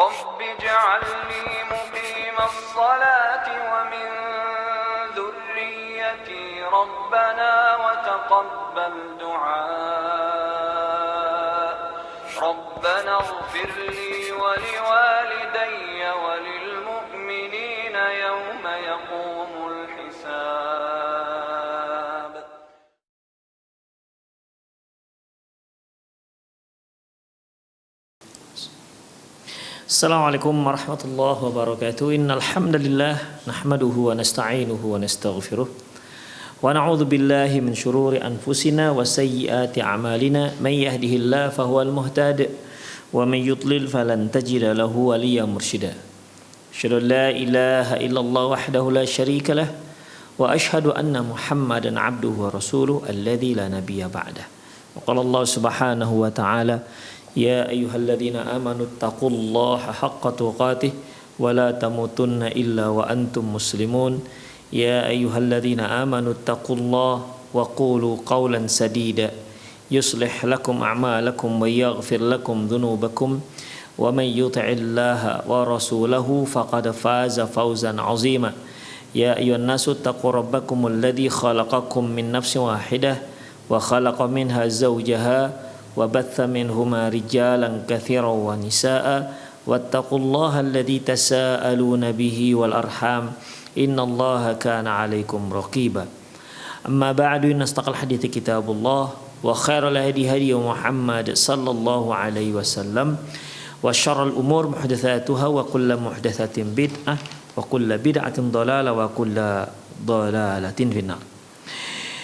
رب اجعلني مقيم الصلاة ومن ذريتي ربنا وتقبل دعاء ربنا اغفر لي ولوالدي وللمؤمنين يوم يقوم الحساب. Assalamualaikum warahmatullahi wabarakatuh. Innal hamdalillah nahmaduhu wa nasta'inuhu wa nastaghfiruh wa na'udzu billahi min shururi anfusina wa sayyiati a'malina may yahdihillahu fahuwal muhtadi wa may yudlil falan tajida lahu waliyyan mursyida. Asyhadu an la ilaha illallah wahdahu la syarika lah wa asyhadu anna Muhammadan 'abduhu wa rasuluhu alladzi la nabiyya ba'dah. Wa qala Allah subhanahu wa ta'ala Ya ayyuhalladzina amanu taqullaha haqqa tuqatih wa la tamutunna illa wa antum muslimun. Ya ayyuhalladzina amanu taqullaha wa qulu qawlan sadida yuslih lakum a'malakum wa yaghfir lakum dhunubakum wa man yuti'illaha wa rasulahu faqad faza fawzan 'azima. Ya ayyuhan nasu taqu rabbakumul ladzi khalaqakum min nafsin wahidah wa khalaqa minha zawjaha وبث منهما رجالا كثيرا ونساء واتقوا الله الذي تساءلون به والأرحام إن الله كان عليكم رقيبا أما بعد إن أصدق الحديث كتاب الله وخير الهدي هدي محمد صلى الله عليه وسلم وشر الأمور محدثاتها وكل محدثة بدعة وكل بدعة ضلالة وكل ضلالة في النار.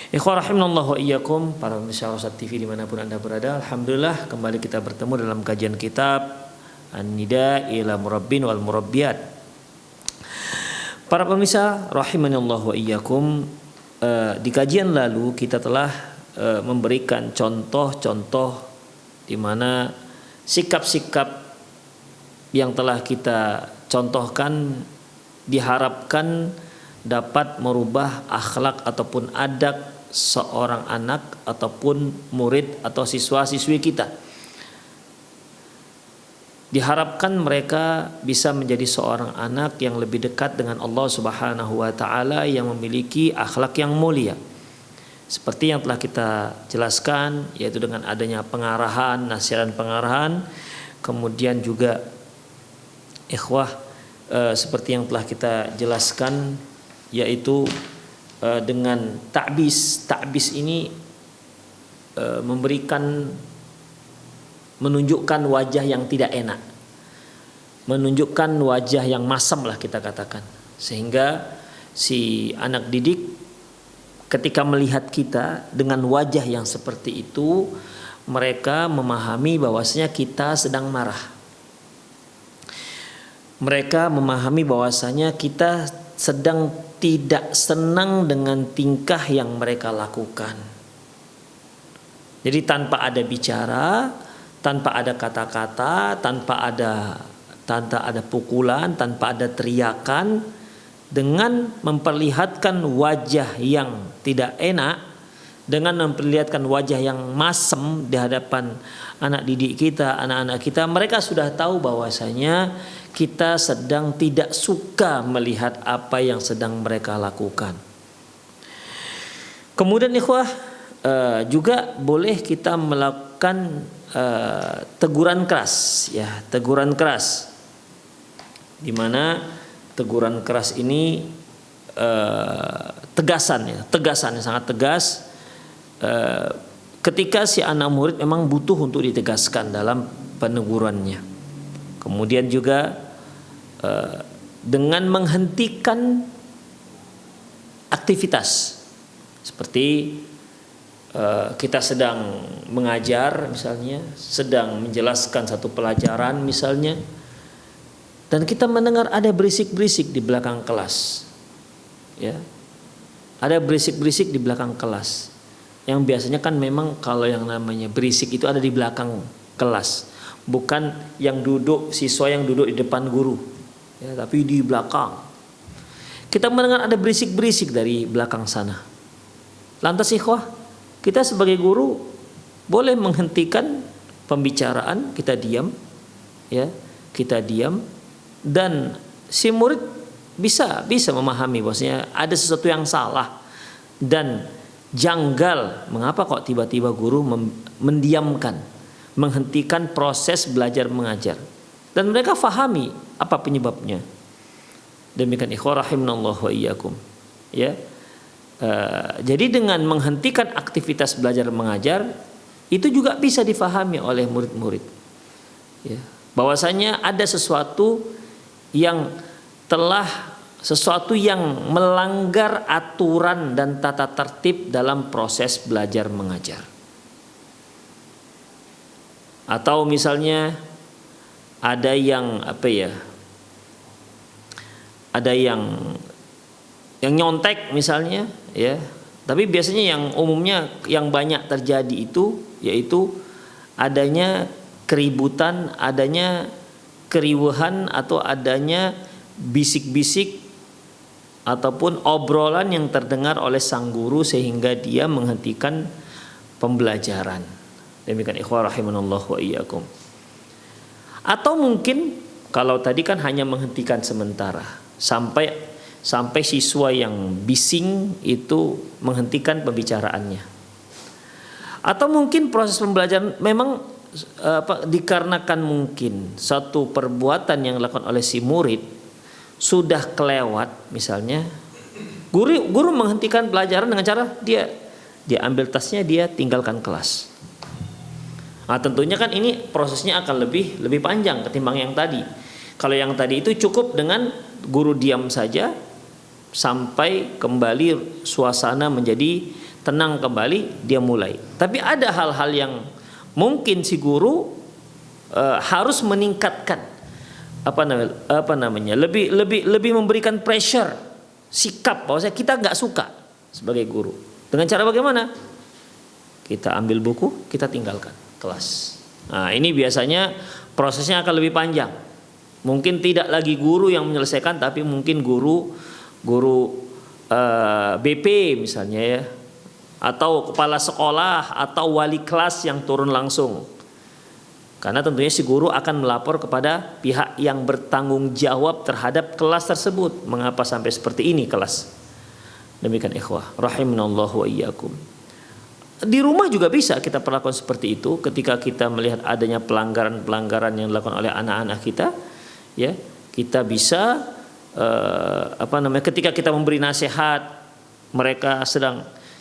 Ikhwah rahimanallahu wa iyyakum, para pemirsa Rosyad TV dimanapun anda berada. Alhamdulillah kembali kita bertemu dalam kajian kitab An-Nida ila Murabbin wal Murabbiyat. Para pemirsa rahimanallahu wa iyyakum, di kajian lalu kita telah memberikan contoh-contoh di mana sikap-sikap yang telah kita contohkan diharapkan dapat merubah akhlak ataupun adab seorang anak ataupun murid atau siswa-siswi kita. Diharapkan mereka bisa menjadi seorang anak yang lebih dekat dengan Allah Subhanahu wa taala, yang memiliki akhlak yang mulia. Seperti yang telah kita jelaskan, yaitu dengan adanya pengarahan, nasihat dan pengarahan. Kemudian juga ikhwah seperti yang telah kita jelaskan, yaitu dengan ta'bis ini menunjukkan wajah yang tidak enak, menunjukkan wajah yang masam lah kita katakan, sehingga si anak didik ketika melihat kita dengan wajah yang seperti itu, mereka memahami bahwasanya kita sedang marah. Mereka memahami bahwasanya kita sedang tidak senang dengan tingkah yang mereka lakukan. Jadi tanpa ada bicara, tanpa ada kata-kata, tanpa ada pukulan, tanpa ada teriakan, dengan memperlihatkan wajah yang tidak enak, dengan memperlihatkan wajah yang masem di hadapan anak didik kita, anak-anak kita, mereka sudah tahu bahwasanya kita sedang tidak suka melihat apa yang sedang mereka lakukan. Kemudian ikhwah, juga boleh kita melakukan teguran keras, ya, teguran keras. Di mana teguran keras ini tegasan yang sangat tegas. Ketika si anak murid memang butuh untuk ditegaskan dalam penegurannya. Kemudian juga dengan menghentikan aktivitas seperti kita sedang mengajar misalnya, sedang menjelaskan satu pelajaran misalnya, dan kita mendengar ada berisik-berisik di belakang kelas, ya, ada berisik-berisik di belakang kelas. Yang biasanya kan memang kalau yang namanya berisik itu ada di belakang kelas, bukan yang duduk, siswa yang duduk di depan guru, ya, tapi di belakang. Kita mendengar ada berisik-berisik dari belakang sana. Lantas ikhwah, kita sebagai guru boleh menghentikan pembicaraan, kita diam, ya, kita diam, dan si murid bisa memahami bahwasanya ada sesuatu yang salah dan janggal. Mengapa kok tiba-tiba guru mendiamkan, menghentikan proses belajar mengajar, dan mereka fahami apa penyebabnya. Demikian ikhwah rahimanallah wa iyyakum, ya. Jadi dengan menghentikan aktivitas belajar mengajar itu juga bisa difahami oleh murid-murid, ya, bahwasanya ada sesuatu yang melanggar aturan dan tata tertib dalam proses belajar mengajar. Atau misalnya ada yang ada yang nyontek misalnya, ya. Tapi biasanya yang umumnya yang banyak terjadi itu yaitu adanya keributan, adanya keriuhan, atau adanya bisik-bisik ataupun obrolan yang terdengar oleh sang guru sehingga dia menghentikan pembelajaran. Demikian ikhwah rahimanallah wa iyyakum. Atau mungkin kalau tadi kan hanya menghentikan sementara sampai siswa yang bising itu menghentikan pembicaraannya. Atau mungkin proses pembelajaran memang dikarenakan mungkin satu perbuatan yang dilakukan oleh si murid sudah kelewat, misalnya guru menghentikan pelajaran dengan cara dia ambil tasnya, dia tinggalkan kelas. Nah, tentunya kan ini prosesnya akan lebih panjang ketimbang yang tadi. Kalau yang tadi itu cukup dengan guru diam saja sampai kembali suasana menjadi tenang kembali, dia mulai. Tapi ada hal-hal yang mungkin si guru harus meningkatkan lebih memberikan pressure, sikap bahwa kita nggak suka sebagai guru. Dengan cara bagaimana? Kita ambil buku, kita tinggalkan kelas. Nah, ini biasanya prosesnya akan lebih panjang. Mungkin tidak lagi guru yang menyelesaikan, tapi mungkin guru BP misalnya, ya, atau kepala sekolah atau wali kelas yang turun langsung. Karena tentunya si guru akan melapor kepada pihak yang bertanggung jawab terhadap kelas tersebut. Mengapa sampai seperti ini kelas? Demikian ikhwah rahimanallahu wa iyyakum. Di rumah juga bisa kita perlakukan seperti itu ketika kita melihat adanya pelanggaran yang dilakukan oleh anak-anak kita, ya. Kita bisa ketika kita memberi nasihat,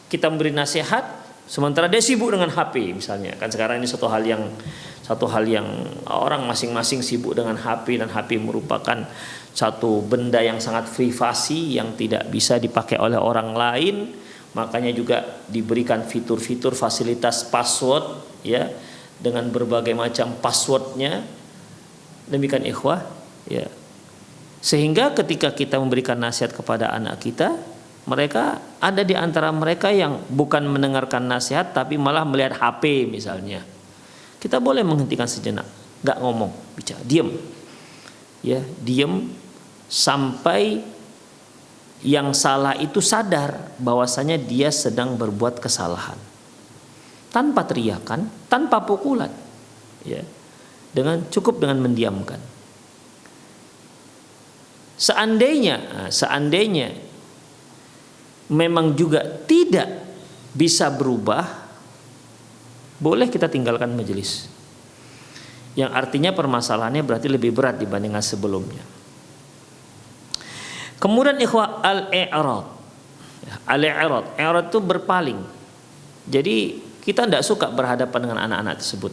kita memberi nasihat sementara dia sibuk dengan HP misalnya. Kan sekarang ini satu hal yang orang masing-masing sibuk dengan HP, dan HP merupakan satu benda yang sangat privasi yang tidak bisa dipakai oleh orang lain. Makanya juga diberikan fitur-fitur fasilitas password, ya, dengan berbagai macam passwordnya. Demikian ikhwah, ya. Sehingga ketika kita memberikan nasihat kepada anak kita, mereka ada di antara mereka yang bukan mendengarkan nasihat tapi malah melihat HP misalnya. Kita boleh menghentikan sejenak, nggak ngomong, bicara, diam, ya, diam sampai yang salah itu sadar bahwasanya dia sedang berbuat kesalahan, tanpa teriakan, tanpa pukulan, ya, cukup dengan mendiamkan. Seandainya memang juga tidak bisa berubah, boleh kita tinggalkan majelis. Yang artinya permasalahannya berarti lebih berat dibandingkan sebelumnya. Kemudian ikhwah al-i'rad. I'rad itu berpaling. Jadi kita tidak suka berhadapan dengan anak-anak tersebut.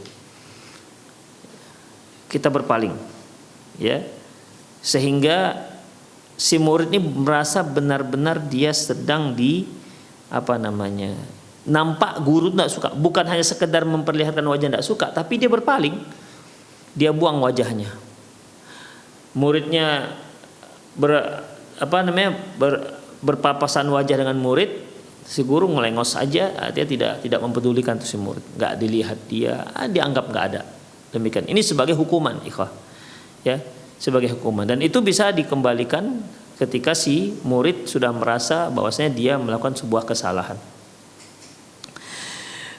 Kita berpaling, ya. Sehingga si murid ini merasa benar-benar dia sedang nampak guru tidak suka. Bukan hanya sekedar memperlihatkan wajah tidak suka, tapi dia berpaling. Dia buang wajahnya. Muridnya berpapasan wajah dengan murid, si guru ngelengos aja, dia tidak mempedulikan tuh si murid, nggak dilihat dia anggap nggak ada. Demikian. Ini sebagai hukuman, ikhwah, ya, sebagai hukuman, dan itu bisa dikembalikan ketika si murid sudah merasa bahwasanya dia melakukan sebuah kesalahan.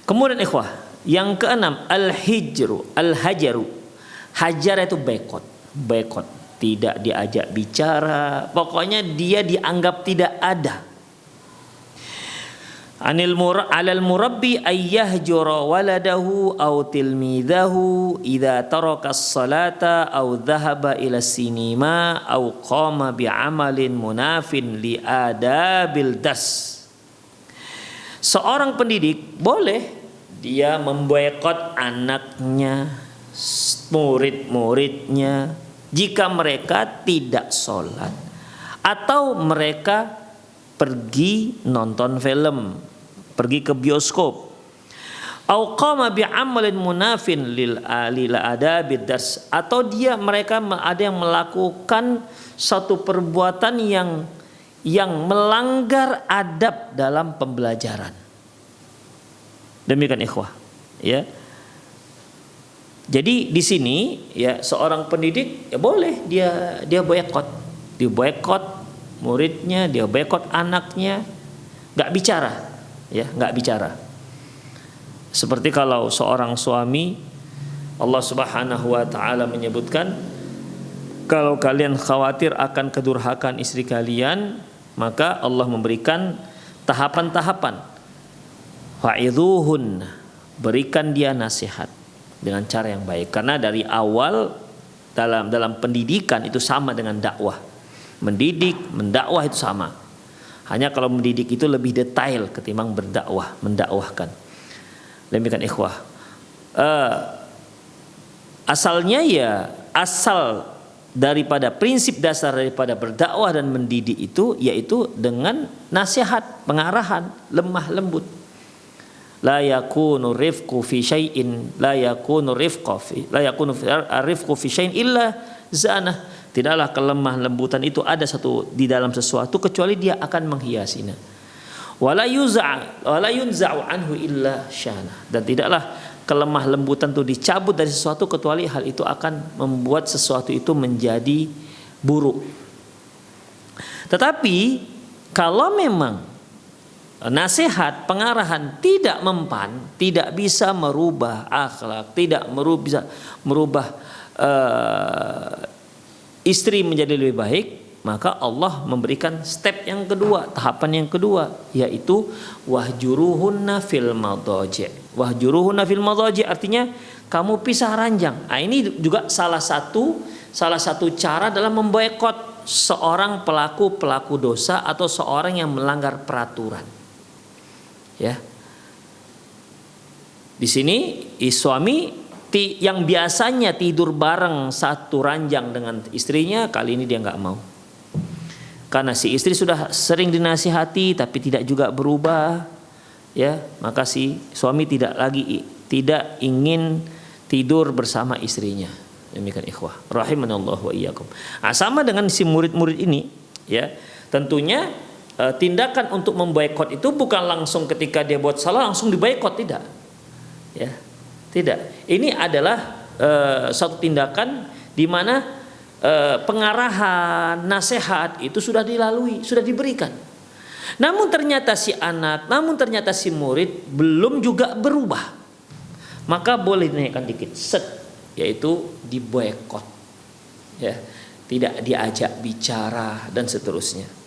Kemudian ikhwah, yang keenam al-hajaru. Hajar itu bekot. boikot, tidak diajak bicara, pokoknya dia dianggap tidak ada. Alal murabbi ayyahjura waladahu aw tilmidahu idza taraka as-salata aw dhahaba ila sinima aw qama bi'amalin munafin li adabil das. Seorang pendidik boleh dia memboikot anaknya, murid-muridnya jika mereka tidak sholat atau mereka pergi nonton film, pergi ke bioskop. Au qama bi'amalin munafin lil adabid dars, atau mereka ada yang melakukan satu perbuatan yang melanggar adab dalam pembelajaran. Demikian ikhwah, ya. Jadi di sini ya seorang pendidik ya boleh dia boikot, muridnya, dia boikot anaknya, nggak bicara, ya nggak bicara. Seperti kalau seorang suami, Allah Subhanahu Wa Taala menyebutkan, kalau kalian khawatir akan kedurhakaan istri kalian, maka Allah memberikan tahapan-tahapan. Fa'idhuhun, berikan dia nasihat dengan cara yang baik. Karena dari awal dalam pendidikan itu sama dengan dakwah. Mendidik, mendakwah itu sama. Hanya kalau mendidik itu lebih detail ketimbang mendakwahkan. Demikian ikhwah. Asal daripada prinsip dasar daripada berdakwah dan mendidik itu yaitu dengan nasihat, pengarahan, lemah lembut. La yakunu rifqu fi syai'in rifqu fi syai'in illa zanah. Tidaklah kelemah lembutan itu ada satu di dalam sesuatu kecuali dia akan menghiasinya. Wala yunza'u anhu illa syana. Dan tidaklah kelemah lembutan itu dicabut dari sesuatu kecuali hal itu akan membuat sesuatu itu menjadi buruk. Tetapi kalau memang nasihat, pengarahan tidak mempan, tidak bisa merubah akhlak, tidak bisa merubah istri menjadi lebih baik, maka Allah memberikan step yang kedua, tahapan yang kedua, yaitu wahjuruhunna fil madhaji'. Wahjuruhunna fil madhaji' artinya kamu pisah ranjang. Nah, ini juga salah satu cara dalam memboikot seorang pelaku dosa atau seorang yang melanggar peraturan. Ya. Di sini suami yang biasanya tidur bareng satu ranjang dengan istrinya, kali ini dia nggak mau. Karena si istri sudah sering dinasihati tapi tidak juga berubah, ya, maka si suami tidak ingin tidur bersama istrinya. Demikian ikhwah, rahimanallah wa iyyakum. Nah, sama dengan si murid-murid ini, ya. Tentunya tindakan untuk memboikot itu bukan langsung ketika dia buat salah langsung diboikot, tidak. Ya. Tidak. Ini adalah suatu tindakan di mana pengarahan, nasihat itu sudah dilalui, sudah diberikan. Namun ternyata si murid belum juga berubah. Maka boleh dinaikkan dikit, yaitu diboikot. Ya, tidak diajak bicara dan seterusnya.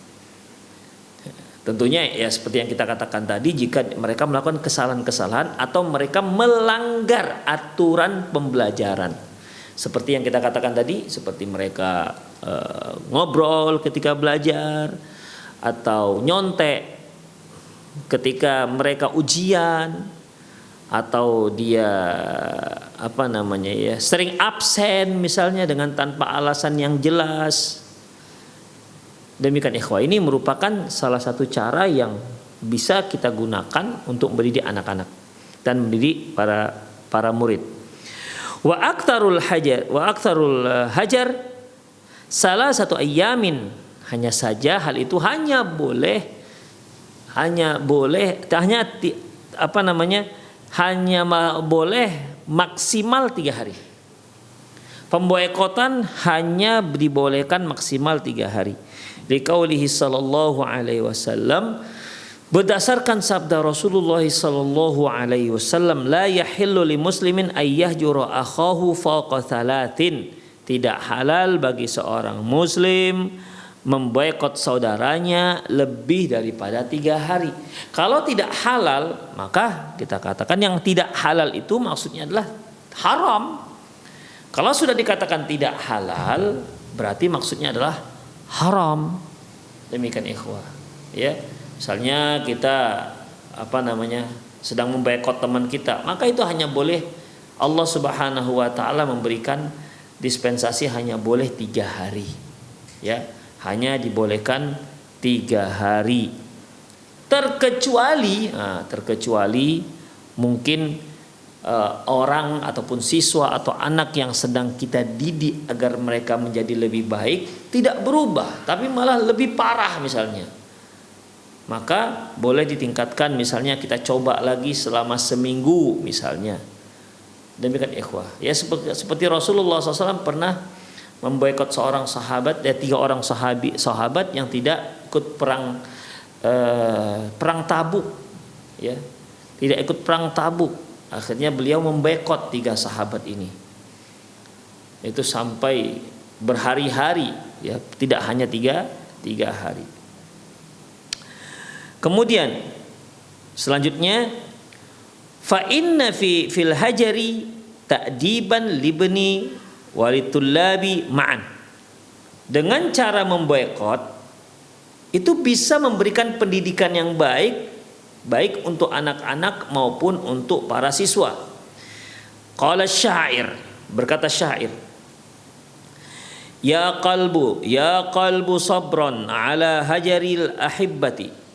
Tentunya ya seperti yang kita katakan tadi, jika mereka melakukan kesalahan-kesalahan atau mereka melanggar aturan pembelajaran. Seperti yang kita katakan tadi, seperti mereka ngobrol ketika belajar atau nyontek ketika mereka ujian, atau dia sering absen misalnya dengan tanpa alasan yang jelas. Demikian ikhwah, ini merupakan salah satu cara yang bisa kita gunakan untuk mendidik anak-anak dan mendidik para murid. Wa aktsarul hajar salah satu ayamin, hanya saja hal itu hanya boleh maksimal 3 hari. Pemboikotan hanya dibolehkan maksimal 3 hari. Liqaulihi sallallahu alaihi wasallam, berdasarkan sabda Rasulullah sallallahu alaihi wasallam, la yahillu li muslimin ay yahjura akhahu fawqa thalathin, Tidak halal bagi seorang muslim memboikot saudaranya lebih daripada 3 hari. Kalau tidak halal, maka kita katakan yang tidak halal itu maksudnya adalah haram. Kalau sudah dikatakan tidak halal, berarti maksudnya adalah haram. Demikian ikhwah. Ya, misalnya kita sedang memboikot teman kita, maka itu hanya boleh Allah Subhanahu wa taala memberikan dispensasi hanya boleh 3 hari. Ya, hanya dibolehkan 3 hari. Terkecuali mungkin orang ataupun siswa atau anak yang sedang kita didik agar mereka menjadi lebih baik tidak berubah, tapi malah lebih parah misalnya. Maka boleh ditingkatkan, misalnya kita coba lagi selama seminggu misalnya. Demikian ikhwah. Ya, seperti Rasulullah SAW pernah memboikot seorang sahabat, 3 orang sahabat yang tidak ikut perang Tabuk, ya, tidak ikut perang Tabuk. Akhirnya beliau memboikot 3 sahabat ini. Itu sampai berhari-hari, ya, tidak hanya 3 hari. Kemudian selanjutnya, fa inna fil hajari ta'diban libni walitullabi ma'an. Dengan cara memboikot itu bisa memberikan pendidikan yang baik untuk anak-anak maupun untuk para siswa. Qala syair, berkata syair, ya qalbu sabran ala hajaril ahibbati.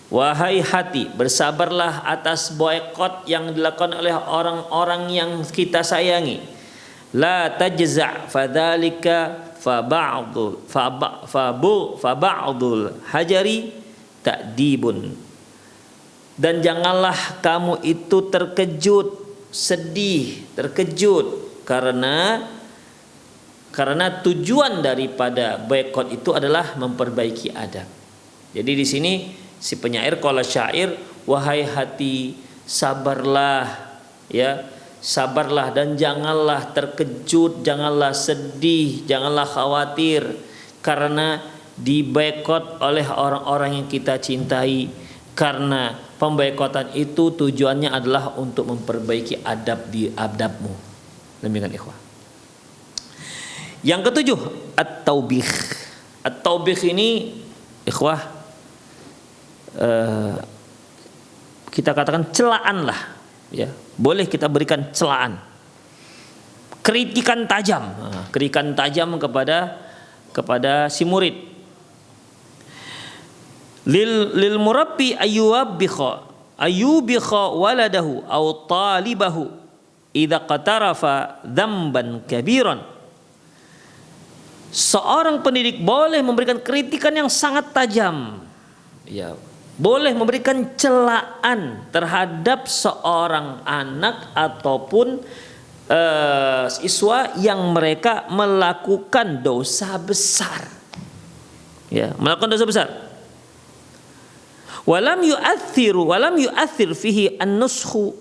Wahai hati, bersabarlah atas boikot yang dilakukan oleh orang-orang yang kita sayangi. La tajza' fadzalika fa ba'dul hajari ta'dibun. Dan janganlah kamu itu terkejut karena tujuan daripada boikot itu adalah memperbaiki adab. Jadi di sini si penyair qala syair, wahai hati, sabarlah, ya, sabarlah dan janganlah terkejut, janganlah sedih, janganlah khawatir karena diboikot oleh orang-orang yang kita cintai, karena pemboikotan itu tujuannya adalah untuk memperbaiki adabmu. Demikian ikhwah. Yang ketujuh, at-taubih. At-taubih ini ikhwah, kita katakan celaan lah, ya, boleh kita berikan celaan, kritikan tajam kepada si murid. Lil murabbi ayyubikha waladahu aw talibahu idza qatarafa dzamban kabiran. Seorang pendidik boleh memberikan kritikan yang sangat tajam, ya, boleh memberikan celaan terhadap seorang anak ataupun siswa yang mereka melakukan dosa besar, ya, melakukan dosa besar. Walam yu'athir fihi an-nushu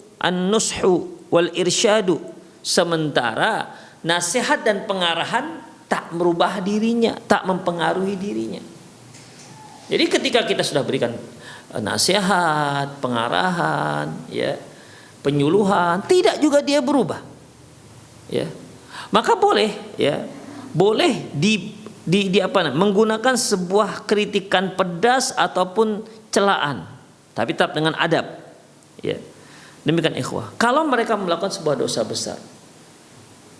wal irsyadu. Sementara nasihat dan pengarahan tak merubah dirinya, tak mempengaruhi dirinya. Jadi ketika kita sudah berikan nasihat, pengarahan, ya, penyuluhan, tidak juga dia berubah, ya, maka boleh, ya, boleh menggunakan sebuah kritikan pedas ataupun celaan, tapi tetap dengan adab, ya. Demikian ikhwah. Kalau mereka melakukan sebuah dosa besar,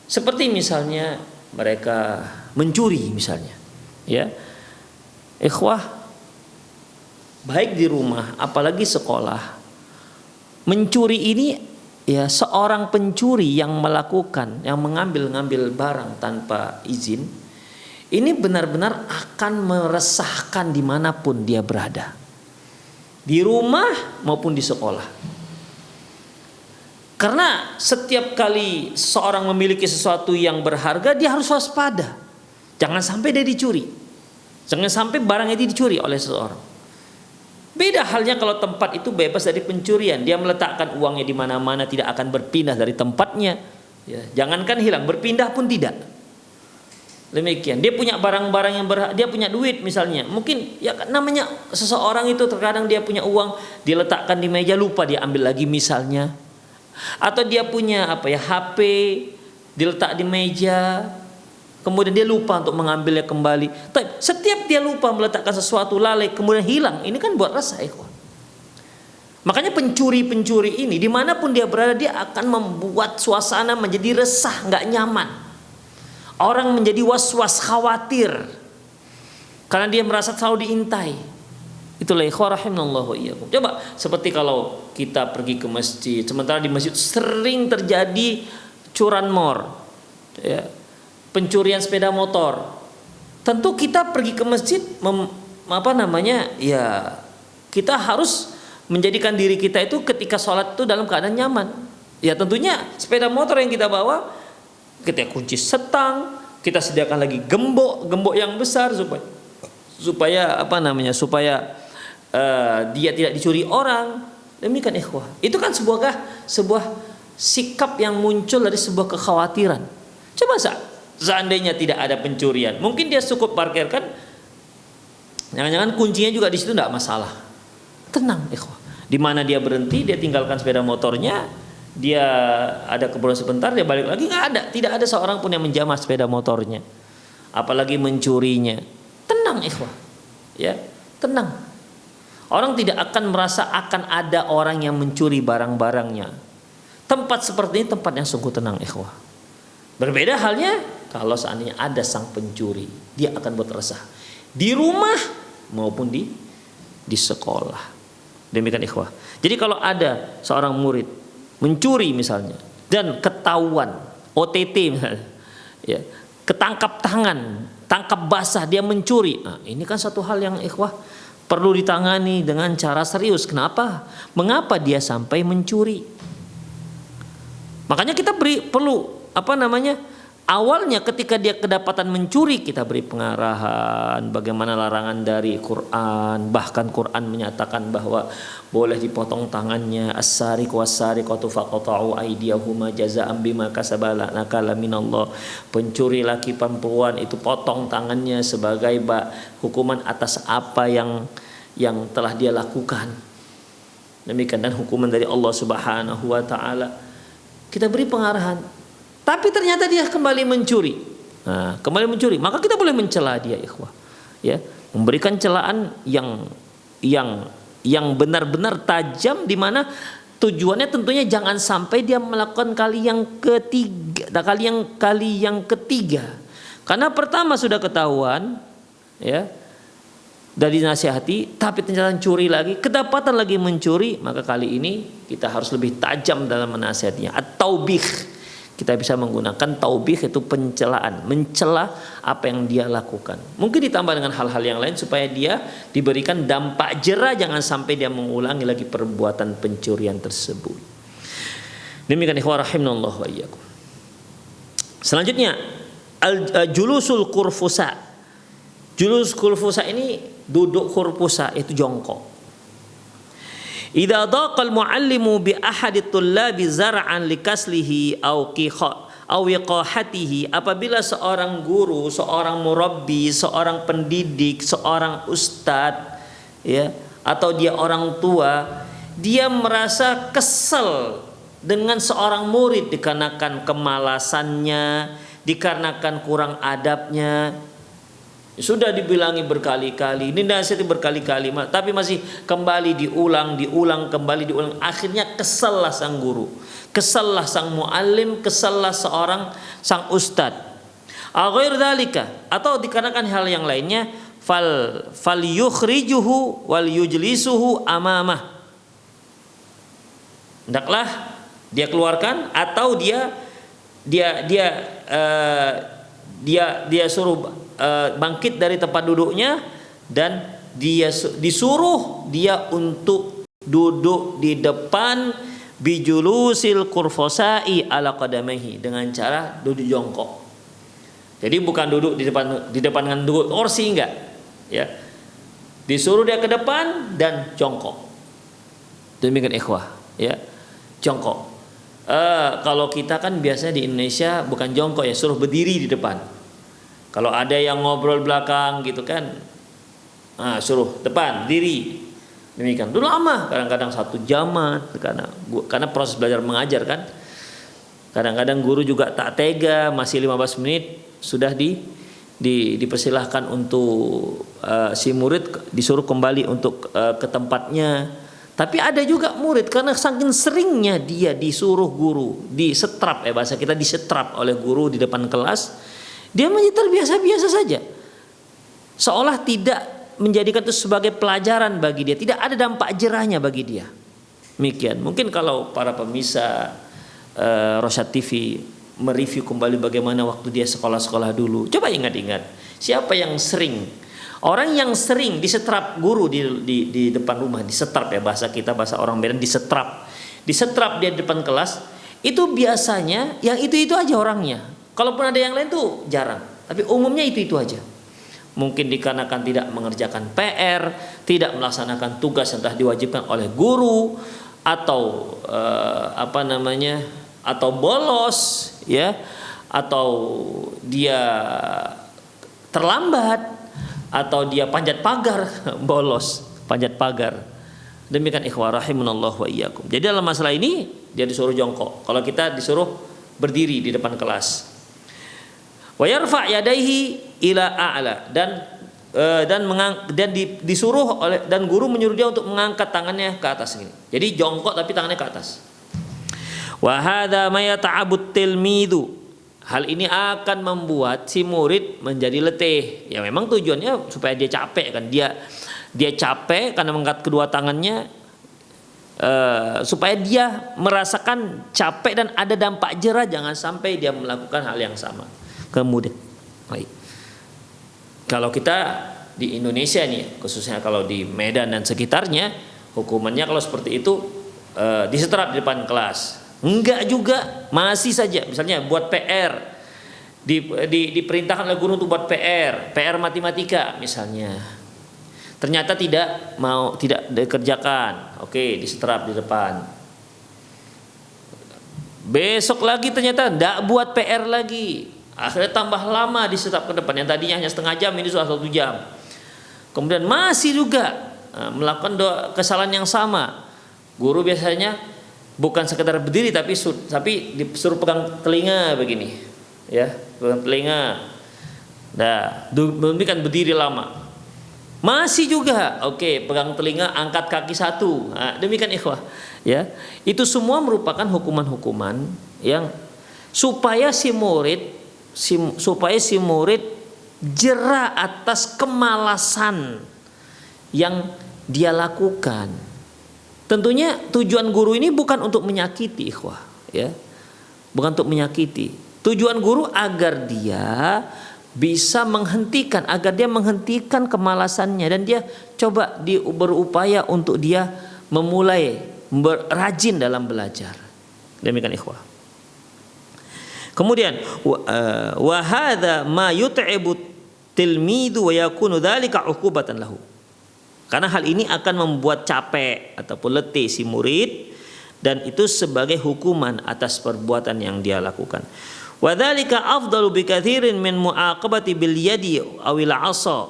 seperti misalnya mereka mencuri misalnya, ya, ikhwah, baik di rumah apalagi sekolah, mencuri ini, ya, seorang pencuri yang mengambil barang tanpa izin, ini benar-benar akan meresahkan dimanapun dia berada, di rumah maupun di sekolah. Karena setiap kali seorang memiliki sesuatu yang berharga, dia harus waspada, jangan sampai dia dicuri, jangan sampai barang itu dicuri oleh seseorang. Beda halnya kalau tempat itu bebas dari pencurian, dia meletakkan uangnya di mana-mana, tidak akan berpindah dari tempatnya, Ya, jangankan hilang, berpindah pun tidak. Demikian. Dia punya barang-barang yang dia punya duit misalnya. Mungkin ya namanya seseorang itu terkadang dia punya uang, diletakkan di meja lupa dia ambil lagi misalnya. Atau dia punya HP diletak di meja, kemudian dia lupa untuk mengambilnya kembali. Tapi setiap dia lupa meletakkan sesuatu lalai kemudian hilang, ini kan buat resah, ikhwan. Makanya pencuri-pencuri ini dimanapun dia berada, dia akan membuat suasana menjadi resah, nggak nyaman. Orang menjadi was-was, khawatir karena dia merasa selalu diintai. Itulah ikhwan rahimanallahu iyyakum. Coba seperti kalau kita pergi ke masjid, sementara di masjid sering terjadi curanmor, ya, pencurian sepeda motor. Tentu kita pergi ke masjid ya kita harus menjadikan diri kita itu ketika sholat itu dalam keadaan nyaman. Ya tentunya sepeda motor yang kita bawa, kita kunci setang, kita sediakan lagi gembok yang besar supaya dia tidak dicuri orang. Demikian ikhwah. Itu kan sebuah sikap yang muncul dari sebuah kekhawatiran. Coba seandainya tidak ada pencurian, mungkin dia cukup parkirkan, jangan-jangan kuncinya juga di situ tidak masalah. Tenang ikhwah. Di mana dia berhenti, dia tinggalkan sepeda motornya, dia ada keperluan sebentar, dia balik lagi, tidak ada seorang pun yang menjamah sepeda motornya, apalagi mencurinya. Tenang ikhwah, ya tenang. Orang tidak akan merasa akan ada orang yang mencuri barang-barangnya. Tempat seperti ini tempat yang sungguh tenang ikhwah. Berbeda halnya kalau seandainya ada sang pencuri, dia akan buat resah di rumah maupun di sekolah. Demikian ikhwah. Jadi kalau ada seorang murid mencuri misalnya dan ketahuan OTT misalnya, ya, ketangkap tangan, tangkap basah dia mencuri. Nah, ini kan satu hal yang ikhwah perlu ditangani dengan cara serius. Kenapa? Mengapa dia sampai mencuri? Makanya kita perlu awalnya ketika dia kedapatan mencuri, kita beri pengarahan bagaimana larangan dari Quran. Bahkan Quran menyatakan bahwa boleh dipotong tangannya, as-sariq was-sariqatu faqata'u aydiyahuma jazaa'an bima kasaba nakala minallah. Pencuri laki perempuan itu potong tangannya sebagai hukuman atas apa yang telah dia lakukan. Demikian, dan hukuman dari Allah Subhanahu wa taala. Kita beri pengarahan. Tapi ternyata dia kembali mencuri. Nah, kembali mencuri, maka kita boleh mencela dia ikhwah. Ya, memberikan celaan yang benar-benar tajam, di mana tujuannya tentunya jangan sampai dia melakukan kali yang ketiga. Karena pertama sudah ketahuan, ya, dari nasihati, tapi ternyata curi lagi, kedapatan lagi mencuri, maka kali ini kita harus lebih tajam dalam menasihatinya. At-taubih. Kita bisa menggunakan taubih, itu pencelaan, mencela apa yang dia lakukan. Mungkin ditambah dengan hal-hal yang lain supaya dia diberikan dampak jera, jangan sampai dia mengulangi lagi perbuatan pencurian tersebut. Demikian ikhwah rahimanallahu wa iyyakum. Selanjutnya julusul kurfusa. Julus kurfusa ini duduk kurfusa, itu jongkok. Idza daqal muallimu bi ahadi tullabi zar'an likaslihi aw wiqahatihi, apabila seorang guru, seorang murabbi, seorang pendidik, seorang ustadz, ya, atau dia orang tua, dia merasa kesal dengan seorang murid dikarenakan kemalasannya, dikarenakan kurang adabnya. Sudah dibilangi berkali-kali, ini nasihat berkali-kali, tapi masih kembali diulang, akhirnya kesallah sang guru, kesallah sang muallim, kesallah sang ustadz. Aghair dzalika, atau dikarenakan hal yang lainnya, fal yukhrijuhu wal yujlisuhu amamah. Hendaklah dia keluarkan, atau dia suruh bangkit dari tempat duduknya, dan dia disuruh dia untuk duduk di depan bijulusil kurfosai ala qadamaihi, dengan cara duduk jongkok. Jadi bukan duduk di depan dengan duduk kursi, enggak, ya. Disuruh dia ke depan dan jongkok. Demikian ikhwah, ya. Jongkok. Kalau kita kan biasanya di Indonesia bukan jongkok ya, suruh berdiri di depan. Kalau ada yang ngobrol belakang gitu kan, suruh depan diri. Demikian. Dulu lama, kadang-kadang 1 jaman, karena proses belajar mengajar kan. Kadang-kadang guru juga tak tega, masih 15 menit sudah dipersilahkan untuk si murid disuruh kembali untuk ke tempatnya. Tapi ada juga murid karena saking seringnya dia disuruh guru, disetrap bahasa kita, disetrap oleh guru di depan kelas, dia menjadi terbiasa-biasa saja. Seolah tidak menjadikan itu sebagai pelajaran bagi dia, tidak ada dampak jerahnya bagi dia. Demikian. Mungkin kalau para pemirsa Rosyad TV mereview kembali bagaimana waktu dia sekolah-sekolah dulu, coba ingat-ingat siapa yang sering, orang yang sering disetrap guru di depan rumah, disetrap bahasa kita, bahasa orang Medan, disetrap dia di depan kelas, itu biasanya yang itu aja orangnya. Kalaupun ada yang lain tuh jarang, tapi umumnya itu aja. Mungkin dikarenakan tidak mengerjakan PR, tidak melaksanakan tugas yang telah diwajibkan oleh guru, atau atau bolos ya, atau dia terlambat, atau dia panjat pagar, bolos panjat pagar. Demikian ikhwah rahimunallah wa iyyakum. Jadi dalam masalah ini dia disuruh jongkok, kalau kita disuruh berdiri di depan kelas. Wa yarfa' yadaihi ila a'la, dan disuruh oleh, dan guru menyuruh dia untuk mengangkat tangannya ke atas ini. Jadi jongkok tapi tangannya ke atas. Wa hadza ma yata'abut tilmidu. Hal ini akan membuat si murid menjadi letih. Ya memang tujuannya supaya dia capek kan. Dia capek karena mengangkat kedua tangannya, supaya dia merasakan capek dan ada dampak jerah, jangan sampai dia melakukan hal yang sama. Kemudian baik. Kalau kita di Indonesia nih, khususnya kalau di Medan dan sekitarnya, hukumannya kalau seperti itu disetrap di depan kelas. Enggak juga, masih saja. Misalnya buat PR, diperintahkan oleh guru untuk buat PR matematika misalnya. Ternyata tidak dikerjakan. Oke, disetrap di depan. Besok lagi ternyata enggak buat PR lagi. Akhirnya tambah lama disetrap ke depan. Yang tadinya hanya setengah jam, ini sudah 1 jam. Kemudian masih juga melakukan kesalahan yang sama. Guru biasanya bukan sekedar berdiri tapi disuruh pegang telinga begini, ya, pegang telinga. Nah, demikian berdiri lama. Masih juga, oke, pegang telinga, angkat kaki 1. Nah, demikian ikhwah, ya. Itu semua merupakan hukuman-hukuman yang supaya si murid jera atas kemalasan yang dia lakukan. Tentunya tujuan guru ini bukan untuk menyakiti ikhwah, ya. Bukan untuk menyakiti. Tujuan guru agar dia bisa menghentikan kemalasannya, dan dia coba berupaya untuk dia memulai rajin dalam belajar. Demikian ikhwah. Kemudian wa hadza ma yut'ibu tilmidu wa yakunu dzalika 'uqubatan lahu. Karena hal ini akan membuat capek ataupun letih si murid, dan itu sebagai hukuman atas perbuatan yang dia lakukan. Wa dzalika afdalu bikatsirin min mu'aqabati bil yadi awil 'asa.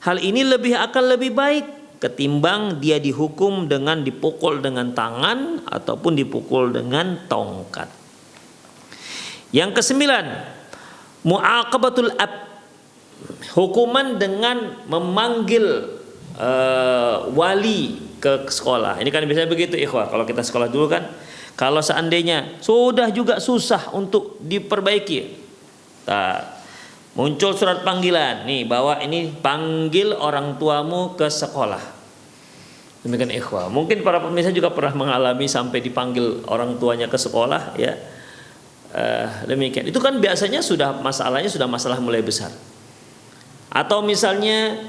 Hal ini akan lebih baik ketimbang dia dihukum dengan dipukul dengan tangan ataupun dipukul dengan tongkat. Yang ke-9, mu'aqabatul ab. Hukuman dengan memanggil wali ke sekolah. Ini kan biasanya begitu ikhwah. Kalau kita sekolah dulu kan, kalau seandainya sudah juga susah untuk diperbaiki, muncul surat panggilan, nih bawa ini, panggil orang tuamu ke sekolah. Demikian ikhwah. Mungkin para pemirsa juga pernah mengalami sampai dipanggil orang tuanya ke sekolah, ya. Demikian. Itu kan biasanya masalahnya sudah masalah mulai besar. Atau misalnya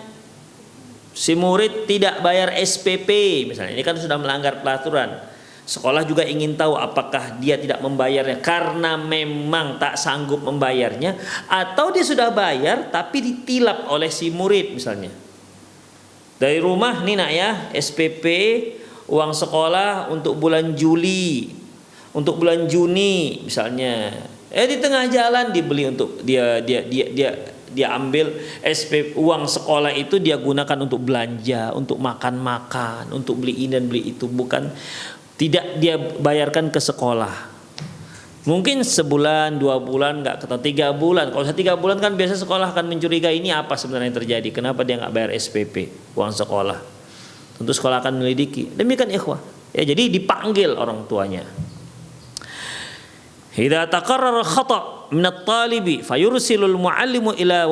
si murid tidak bayar SPP misalnya, ini kan sudah melanggar peraturan. Sekolah juga ingin tahu apakah dia tidak membayarnya karena memang tak sanggup membayarnya, atau dia sudah bayar tapi ditilap oleh si murid misalnya. Dari rumah nih nak ya, SPP uang sekolah untuk bulan Juli. untuk bulan Juni misalnya. Di tengah jalan dibeli untuk dia ambil uang sekolah itu dia gunakan untuk belanja, untuk makan-makan, untuk beli ini dan beli itu, bukan tidak dia bayarkan ke sekolah. Mungkin sebulan, 2 bulan nggak, atau 3 bulan. Kalau 3 bulan kan biasa sekolah akan mencurigai ini apa sebenarnya yang terjadi. Kenapa dia nggak bayar SPP, uang sekolah? Tentu sekolah akan menyelidiki. Demikian ikhwah. Ya, jadi dipanggil orang tuanya. Idza taqarrara khata' min at-talibi fayursilul muallimu ila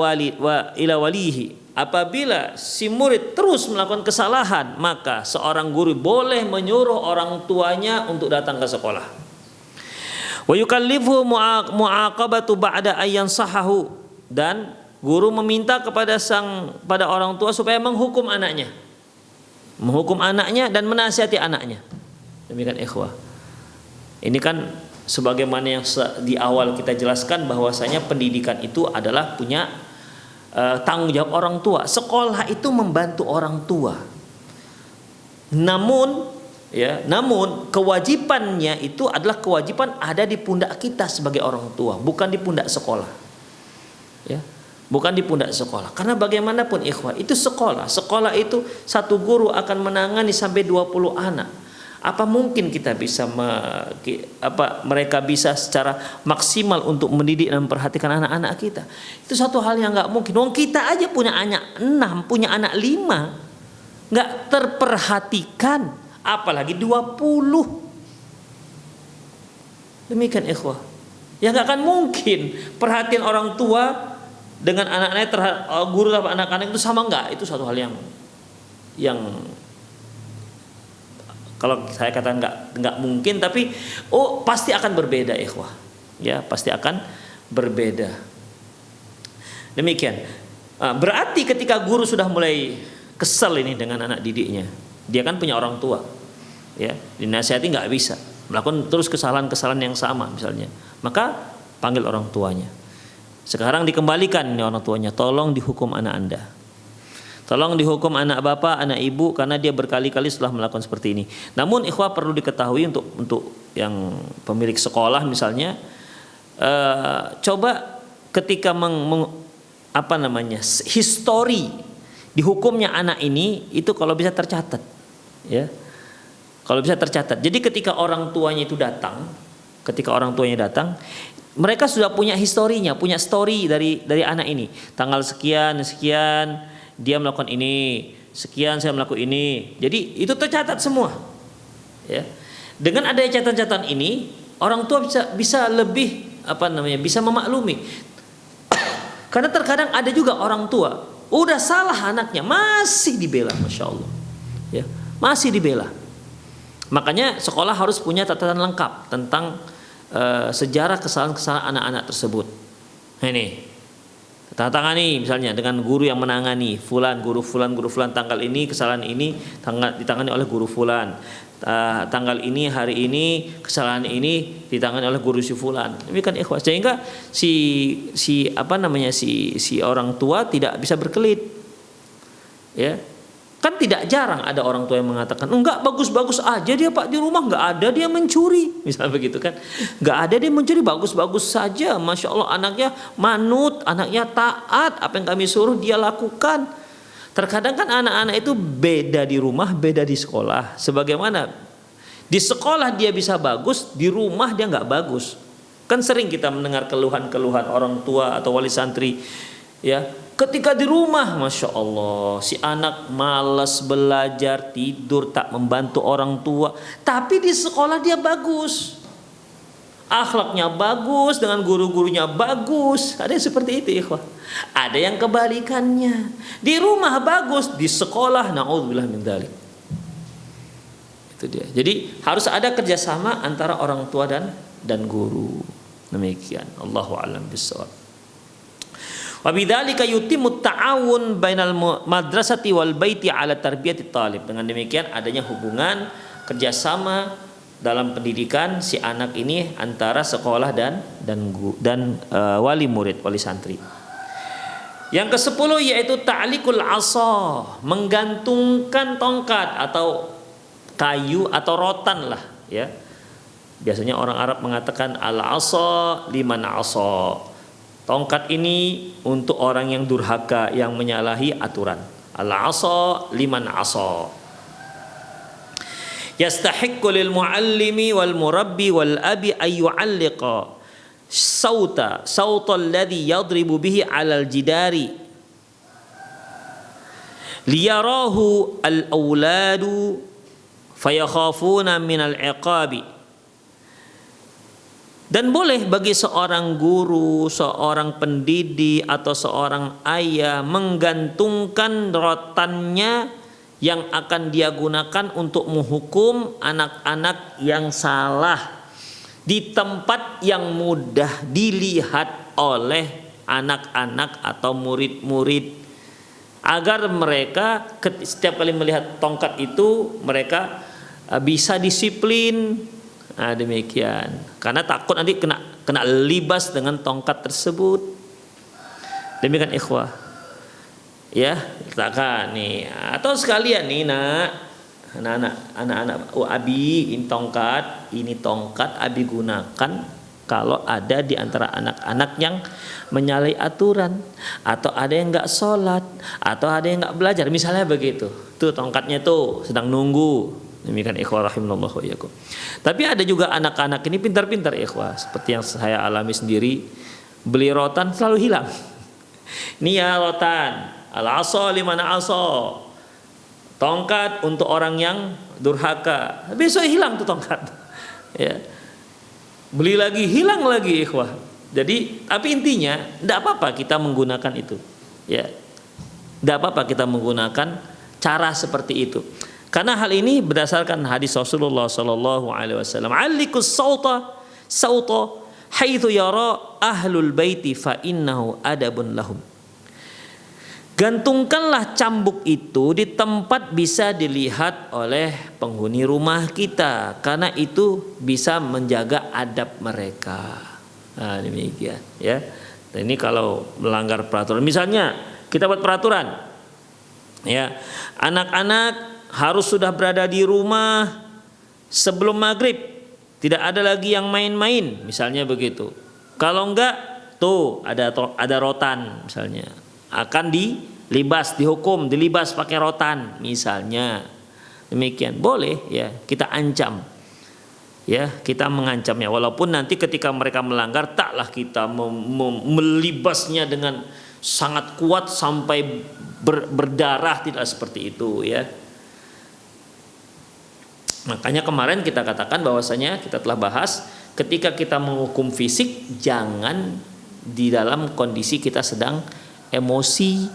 walihi. Apabila si murid terus melakukan kesalahan, maka seorang guru boleh menyuruh orang tuanya untuk datang ke sekolah. Wa yukallifu mu'aqabatu ba'da ayyan sahahu, dan guru meminta kepada pada orang tua supaya menghukum anaknya dan menasihati anaknya. Demikian ikhwah. Ini kan sebagaimana yang di awal kita jelaskan bahwasanya pendidikan itu adalah punya tanggung jawab orang tua. Sekolah itu membantu orang tua. Namun kewajibannya itu adalah kewajiban ada di pundak kita sebagai orang tua, bukan di pundak sekolah. Ya. Bukan di pundak sekolah. Karena bagaimanapun ikhwah, itu sekolah. Sekolah itu satu guru akan menangani sampai 20 anak. Apa mungkin kita bisa mereka bisa secara maksimal untuk mendidik dan memperhatikan anak-anak kita? Itu satu hal yang nggak mungkin. Wong kita aja punya anak 6, punya anak 5, nggak terperhatikan, apalagi 20. Demikian ikhwah. Ya nggak akan mungkin perhatian orang tua dengan anak-anaknya terhadap guru terhadap anak-anak itu sama nggak? Itu satu hal yang kalau saya katakan nggak mungkin, tapi pasti akan berbeda ikhwah. Ya, pasti akan berbeda. Demikian. Berarti ketika guru sudah mulai kesel ini dengan anak didiknya, dia kan punya orang tua. Ya, dinasihati nggak bisa, melakukan terus kesalahan-kesalahan yang sama misalnya. Maka panggil orang tuanya. Sekarang dikembalikan nih orang tuanya, tolong dihukum anak Anda. Tolong dihukum anak bapak, anak ibu, karena dia berkali-kali setelah melakukan seperti ini. Namun ikhwah perlu diketahui untuk yang pemilik sekolah misalnya, coba ketika histori dihukumnya anak ini itu kalau bisa tercatat, ya. Kalau bisa tercatat. Jadi ketika orang tuanya datang, mereka sudah punya historinya, punya story dari anak ini. Tanggal sekian dia melakukan ini, sekian saya melakukan ini. Jadi itu tercatat semua. Ya. Dengan adanya catatan-catatan ini, orang tua bisa lebih bisa memaklumi. Karena terkadang ada juga orang tua udah salah anaknya masih dibela, masya Allah. Ya, masih dibela. Makanya sekolah harus punya catatan lengkap tentang sejarah kesalahan-kesalahan anak-anak tersebut. Nah, ini tangani misalnya dengan guru yang menangani guru fulan tanggal ini kesalahan ini ditangani oleh guru fulan, tanggal ini hari ini kesalahan ini ditangani oleh guru si fulan. Demikian ikhwas, sehingga si orang tua tidak bisa berkelit. Ya. Kan tidak jarang ada orang tua yang mengatakan enggak, bagus-bagus aja dia Pak di rumah, enggak ada dia mencuri, misalnya begitu kan, enggak ada dia mencuri, bagus-bagus saja, masya Allah anaknya manut, anaknya taat, apa yang kami suruh dia lakukan. Terkadang kan anak-anak itu beda di rumah, beda di sekolah. Sebagaimana di sekolah dia bisa bagus, di rumah dia enggak bagus. Kan sering kita mendengar keluhan-keluhan orang tua atau wali santri, ya. Ketika di rumah, masya Allah, si anak malas belajar, tidur, tak membantu orang tua. Tapi di sekolah dia bagus, akhlaknya bagus, dengan guru-gurunya bagus. Ada yang seperti itu, ikhwah. Ada yang kebalikannya. Di rumah bagus, di sekolah, na'udzubillah min dzalik. Itu dia. Jadi harus ada kerjasama antara orang tua dan guru. Demikian. Allahu a'lam bishawab. Wa bidzalika yutimmu ta'awun bainal madrasati wal baiti ala tarbiyati talib. Dengan demikian adanya hubungan kerjasama dalam pendidikan si anak ini antara sekolah dan wali murid, wali santri. Yang ke-10 yaitu ta'liqul 'asa, menggantungkan tongkat atau kayu atau rotan lah, ya. Biasanya orang Arab mengatakan al-asa liman asa. Tongkat ini untuk orang yang durhaka, yang menyalahi aturan. Al-asa liman asa. Yastahiqqu lil muallimi wal murabbi wal abi ay yu'alliqa sauta alladhi yadribu bihi 'alal jidari liyarahu al-auladu fayakhafuna minal iqabi. Dan boleh bagi seorang guru, seorang pendidik atau seorang ayah menggantungkan rotannya yang akan dia gunakan untuk menghukum anak-anak yang salah di tempat yang mudah dilihat oleh anak-anak atau murid-murid, agar mereka setiap kali melihat tongkat itu mereka bisa disiplin. Nah, demikian. Karena takut nanti kena libas dengan tongkat tersebut. Demikian ikhwah. Ya, letakkan nih. Atau sekalian nih anak-anak abi ini tongkat abi gunakan kalau ada di antara anak-anak yang menyalahi aturan, atau ada yang nggak sholat, atau ada yang nggak belajar, misalnya begitu. Tuh tongkatnya tuh sedang nunggu. Demikian ikhwah rahimallahu wa iyyakum. Tapi ada juga anak-anak ini pintar-pintar ikhwah, seperti yang saya alami sendiri. Beli rotan selalu hilang. Ini ya rotan, al-asa liman asa. Tongkat untuk orang yang durhaka. Besok hilang tuh tongkat. Ya. Beli lagi, hilang lagi ikhwah. Jadi, tapi intinya tidak apa-apa kita menggunakan itu. Ya. Tidak apa-apa kita menggunakan cara seperti itu. Karena hal ini berdasarkan hadis Rasulullah sallallahu alaihi wasallam, "Allikus sauta haitsu yara ahlul baiti fa innahu adabun lahum." Gantungkanlah cambuk itu di tempat bisa dilihat oleh penghuni rumah kita, karena itu bisa menjaga adab mereka. Nah, demikian ya. Dan ini kalau melanggar peraturan, misalnya kita buat peraturan ya, anak-anak harus sudah berada di rumah sebelum maghrib, tidak ada lagi yang main-main, misalnya begitu. Kalau enggak, tuh ada rotan misalnya, akan dilibas pakai rotan misalnya. Demikian boleh ya, kita ancam ya, kita mengancamnya, walaupun nanti ketika mereka melanggar taklah kita melibasnya dengan sangat kuat sampai berdarah, tidak seperti itu ya. Makanya kemarin kita katakan bahwasanya kita telah bahas, ketika kita menghukum fisik jangan di dalam kondisi kita sedang emosi.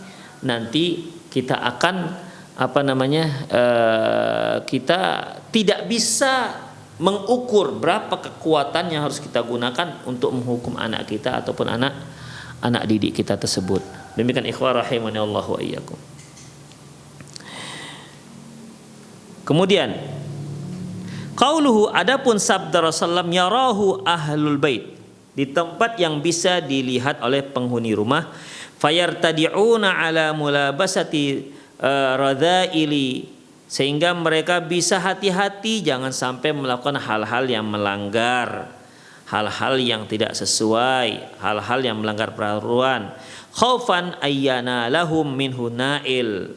Nanti kita akan kita tidak bisa mengukur berapa kekuatan yang harus kita gunakan untuk menghukum anak kita ataupun anak didik kita tersebut. Demikian ikhwah rahimani Allah wa iyyakum. Kemudian qauluhu, adapun sabda Rasulullah, yarahu ahlul bait, di tempat yang bisa dilihat oleh penghuni rumah, fayartadi'una ala mulabasati radhaili, sehingga mereka bisa hati-hati jangan sampai melakukan hal-hal yang melanggar, hal-hal yang tidak sesuai, hal-hal yang melanggar peraturan, khaufan ayyana lahum minhu nail,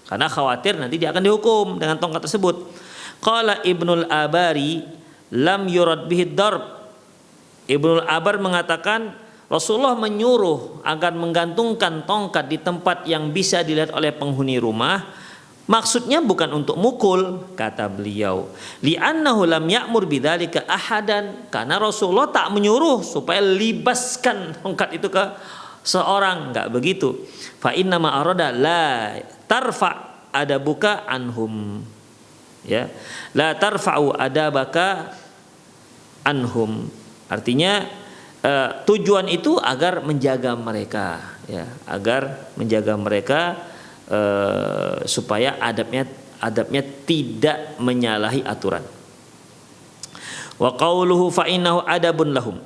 karena khawatir nanti dia akan dihukum dengan tongkat tersebut. Qala Ibnul Abari lam yurad bihi darb. Ibnul Abar mengatakan Rasulullah menyuruh agar menggantungkan tongkat di tempat yang bisa dilihat oleh penghuni rumah. Maksudnya bukan untuk mukul, kata beliau. Li'annahu lam ya'mur bidzalika ahadan, karena Rasulullah tak menyuruh supaya libaskan tongkat itu ke seorang, enggak begitu. Fa inna ma arada la tarfa adabuka anhum. Ya, la tarfa'u adabaka anhum, artinya tujuan itu agar menjaga mereka ya, agar menjaga mereka supaya adabnya tidak menyalahi aturan. Wa qauluhu fa innahu adabun lahum,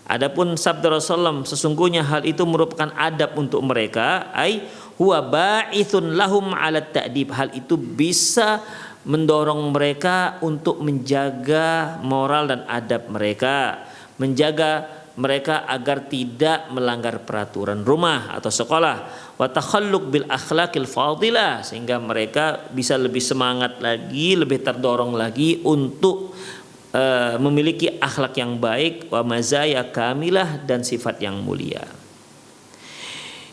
Adapun sabda Rasulullah, sesungguhnya hal itu merupakan adab untuk mereka, ai huwa ba'ithun lahum 'ala ta'dib. Hal itu bisa mendorong mereka untuk menjaga moral dan adab mereka, menjaga mereka agar tidak melanggar peraturan rumah atau sekolah, wa takhalluq bil akhlaqil fadilah, sehingga mereka bisa lebih semangat lagi, lebih terdorong lagi untuk memiliki akhlak yang baik, wa mazaya kamilah, dan sifat yang mulia.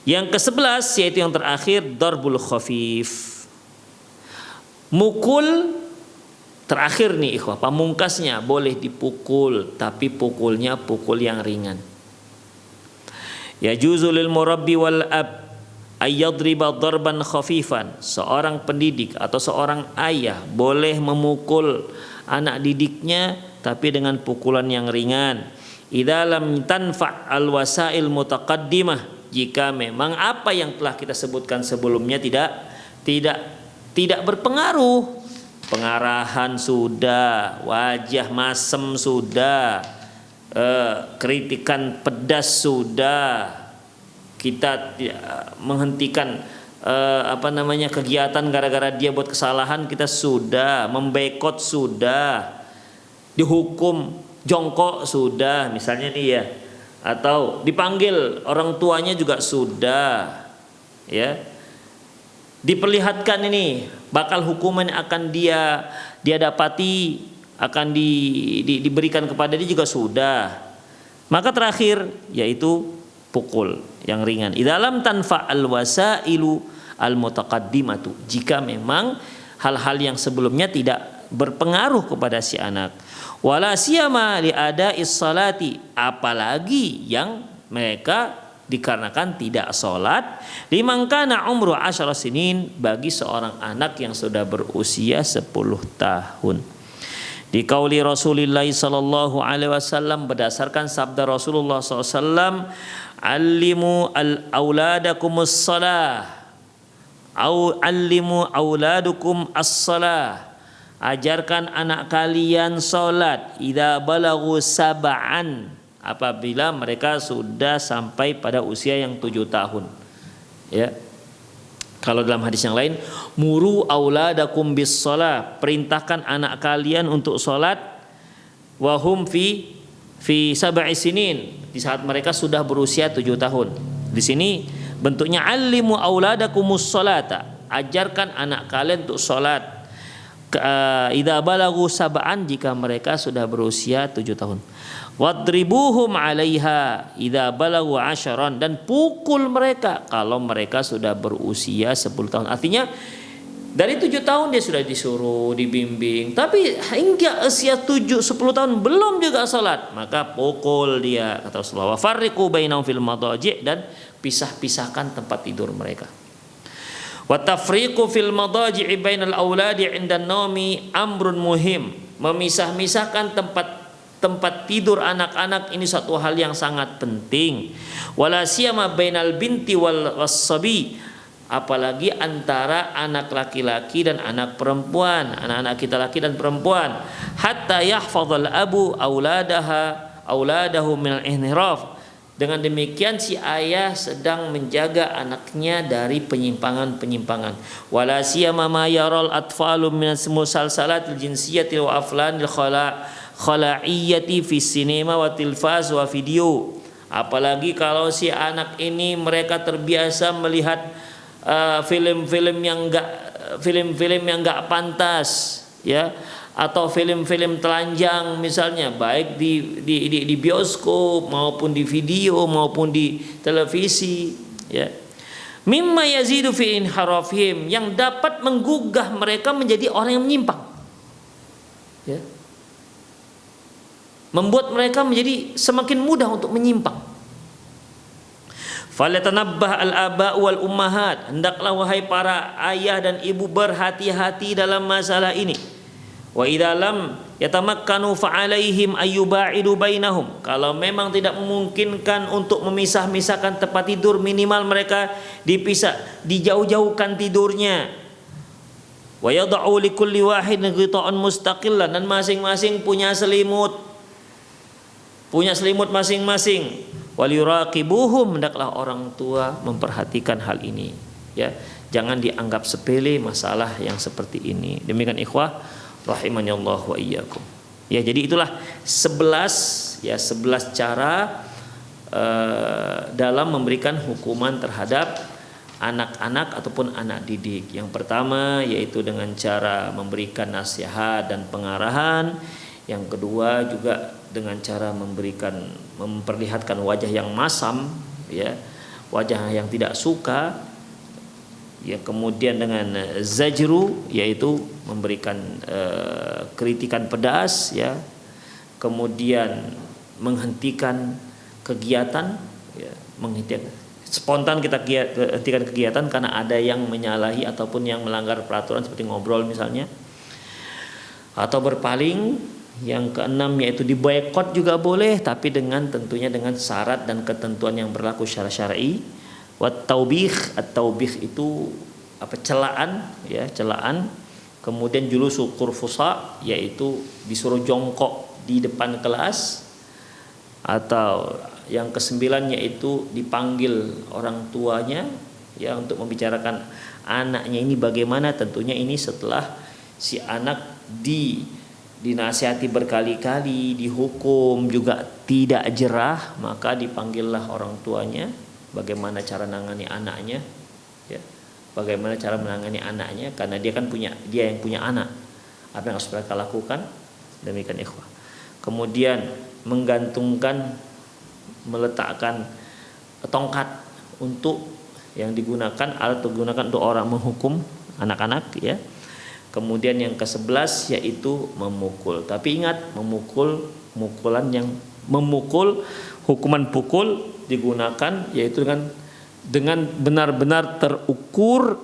Yang ke-11 yaitu yang terakhir, darbul khafif. Mukul terakhir nih ikhwah, pamungkasnya boleh dipukul, tapi pukulnya pukul yang ringan. Ya juzul lil murabbi wal ab ayyadriba darban khafifan. Seorang pendidik atau seorang ayah boleh memukul anak didiknya tapi dengan pukulan yang ringan. Idza lam tanfa' al wasail mutaqaddimah, jika memang apa yang telah kita sebutkan sebelumnya tidak berpengaruh. Pengarahan sudah, wajah masem sudah, kritikan pedas sudah, kita menghentikan kegiatan gara-gara dia buat kesalahan, kita sudah membekot, sudah dihukum jongkok sudah misalnya nih ya, atau dipanggil orang tuanya juga sudah ya, diperlihatkan ini bakal hukuman akan dia dapati, akan diberikan kepada dia juga sudah. Maka terakhir yaitu pukul yang ringan. Idalam tanfa al wasailu al mutaqaddimatu, jika memang hal-hal yang sebelumnya tidak berpengaruh kepada si anak. Wala siyama li ada'is salati, apalagi yang mereka dikarenakan tidak sholat, liman kana umru 10 sinin, bagi seorang anak yang sudah berusia 10 tahun. Di qauli Rasulullah sallallahu alaihi wasallam, berdasarkan sabda Rasulullah SAW, allimu al auladakumus shalah au allimu auladukum as-shalah, ajarkan anak kalian salat idza balagu sab'an, apabila mereka sudah sampai pada usia yang 7 tahun. Ya. Kalau dalam hadis yang lain, muru auladakum bis shalah, perintahkan anak kalian untuk salat, wahum fi sab'i sinin, di saat mereka sudah berusia 7 tahun. Di sini bentuknya allimu auladakumus sholata, ajarkan anak kalian untuk salat idza balagu sab'an, jika mereka sudah berusia 7 tahun. Wadribuhum 'alaiha idza balagu 10, dan pukul mereka kalau mereka sudah berusia 10 tahun. Artinya dari 7 tahun dia sudah disuruh, dibimbing, tapi hingga usia 10 tahun belum juga salat, maka pukul dia, kata Rasulullah. Wa farriqu bainahum fil madaji', dan pisah-pisahkan tempat tidur mereka. Wa tafriqu fil madaji'i bainal auladi 'inda an-nawmi amrun muhim. Memisah-misahkan tempat tidur anak-anak ini satu hal yang sangat penting. Wala siyama bainal binti wal wasabi, apalagi antara anak laki-laki dan anak perempuan, anak-anak kita laki dan perempuan. Hatta yahfazal abu auladahu minal inhiraf. Dengan demikian si ayah sedang menjaga anaknya dari penyimpangan-penyimpangan. Wala siyama ma yaral atfalu min musalsalatil jinsiyati wa aflanil khala'iyyati fi sinema wa tilfaz wa video. Apalagi kalau si anak ini mereka terbiasa melihat film-film yang enggak pantas ya, atau film-film telanjang misalnya, baik di bioskop maupun di video maupun di televisi ya. Mimma yazidu fi inharafihim, yang dapat menggugah mereka menjadi orang yang menyimpang ya, membuat mereka menjadi semakin mudah untuk menyimpang. Falatanabbah al-aba wal ummahat, hendaklah wahai para ayah dan ibu berhati-hati dalam masalah ini. Wa idza lam yatamakkanu fa'alaihim ayyuba'idu bainahum, kalau memang tidak memungkinkan untuk memisah-misahkan tempat tidur, minimal mereka dijauh-jauhkan tidurnya. Wa yad'u likulli wahidin ghita'an mustaqillan, dan masing-masing punya selimut punya selimut masing-masing. Waliyuraqibuhum, hendaklah orang tua memperhatikan hal ini, ya. Jangan dianggap sepele masalah yang seperti ini. Demikian ikhwah rahimaniallah wa iyyakum. Ya, jadi itulah 11 cara dalam memberikan hukuman terhadap anak-anak ataupun anak didik. Yang pertama yaitu dengan cara memberikan nasihat dan pengarahan. Yang kedua juga dengan cara memperlihatkan wajah yang masam, ya, wajah yang tidak suka. Ya, kemudian dengan zajru, yaitu memberikan kritikan pedas, ya. Kemudian menghentikan kegiatan, ya, spontan kita hentikan kegiatan karena ada yang menyalahi ataupun yang melanggar peraturan seperti ngobrol misalnya, atau berpaling. Yang keenam yaitu diboikot juga boleh, tapi tentunya dengan syarat dan ketentuan yang berlaku secara syar'i. Wat taubih, at-taubih itu celaan, ya, celaan. Kemudian julusu qurfusa, yaitu disuruh jongkok di depan kelas. Atau yang kesembilan yaitu dipanggil orang tuanya, ya, untuk membicarakan anaknya ini bagaimana. Tentunya ini setelah si anak dinasihati berkali-kali, dihukum juga tidak jerah, maka dipanggillah orang tuanya, bagaimana cara menangani anaknya, ya, bagaimana cara menangani anaknya, karena dia yang punya anak, apa yang harus mereka lakukan. Demikian ikhwah. Kemudian meletakkan tongkat untuk yang digunakan, alat digunakan untuk orang menghukum anak-anak, ya. Kemudian yang ke-11 yaitu memukul. Tapi ingat, hukuman pukul digunakan yaitu dengan benar-benar terukur,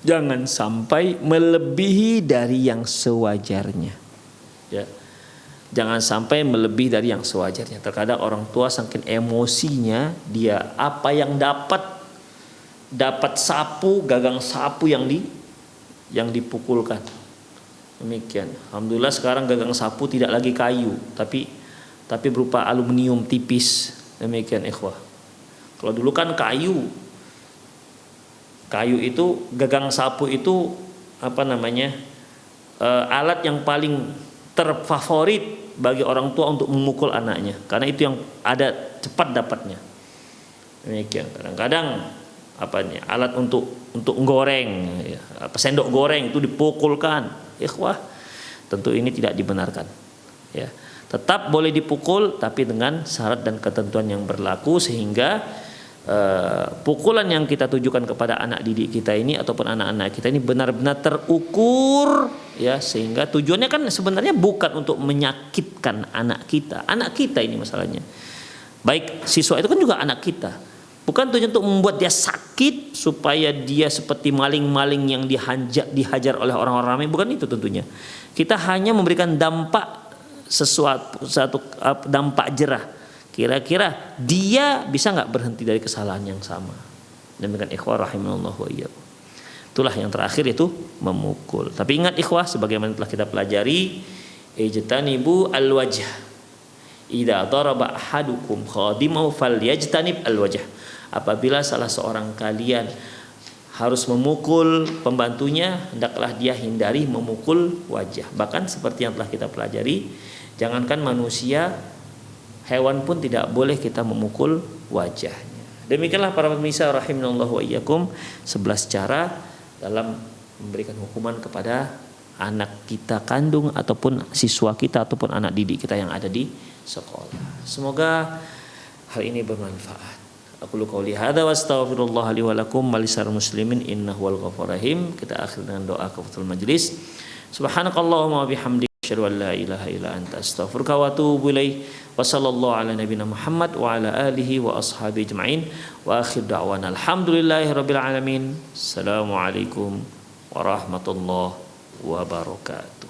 jangan sampai melebihi dari yang sewajarnya. Ya. Jangan sampai melebihi dari yang sewajarnya. Terkadang orang tua saking emosinya, dia apa yang dapat sapu, gagang sapu yang dipukulkan. Demikian. Alhamdulillah sekarang gagang sapu tidak lagi kayu, tapi berupa aluminium tipis. Demikian ikhwah. Kalau dulu kan kayu itu, gagang sapu itu alat yang paling terfavorit bagi orang tua untuk memukul anaknya, karena itu yang ada cepat dapatnya. Demikian. Kadang-kadang alat untuk goreng, ya, sendok goreng itu dipukulkan. Ikhwah, tentu ini tidak dibenarkan, ya. Tetap boleh dipukul, tapi dengan syarat dan ketentuan yang berlaku, sehingga pukulan yang kita tujukan kepada anak didik kita ini ataupun anak-anak kita ini benar-benar terukur, ya, sehingga tujuannya kan sebenarnya bukan untuk menyakitkan anak kita ini masalahnya. Baik siswa itu kan juga anak kita. Bukan tujuan untuk membuat dia sakit supaya dia seperti maling-maling yang dihajar oleh orang-orang ramai, bukan itu tentunya. Kita hanya memberikan satu dampak jerah. Kira-kira dia bisa nggak berhenti dari kesalahan yang sama. Demikian ikhwah rahimanallah wa iyyakum. Itulah yang terakhir, itu memukul. Tapi ingat ikhwah, sebagaimana telah kita pelajari, ijtanibu al-wajh. Idza daraba ahadukum khadimahu falyajtanib al-wajh. Apabila salah seorang kalian harus memukul pembantunya, hendaklah dia hindari memukul wajah. Bahkan seperti yang telah kita pelajari, jangankan manusia, hewan pun tidak boleh kita memukul wajahnya. Demikianlah para pemirsa rahimanallahu wa iyyakum, 11 cara dalam memberikan hukuman kepada anak kita kandung ataupun siswa kita ataupun anak didik kita yang ada di sekolah. Semoga hal ini bermanfaat. Aku qouli hadza wa astaghfirullah li wa lakum wa lisal muslimin innahu wal ghafurur rahim. Kita akhir dengan doa kafatul majlis. Subhanakallahumma wa bihamdika asyhadu an la ilaha illa anta astaghfiruka wa atubu ilaik. Wa sallallahu ala nabiyyina Muhammad wa ala alihi wa ashabihi ajmain. Wa akhir da'wana alhamdulillahirabbil alamin. Assalamualaikum warahmatullahi wabarakatuh.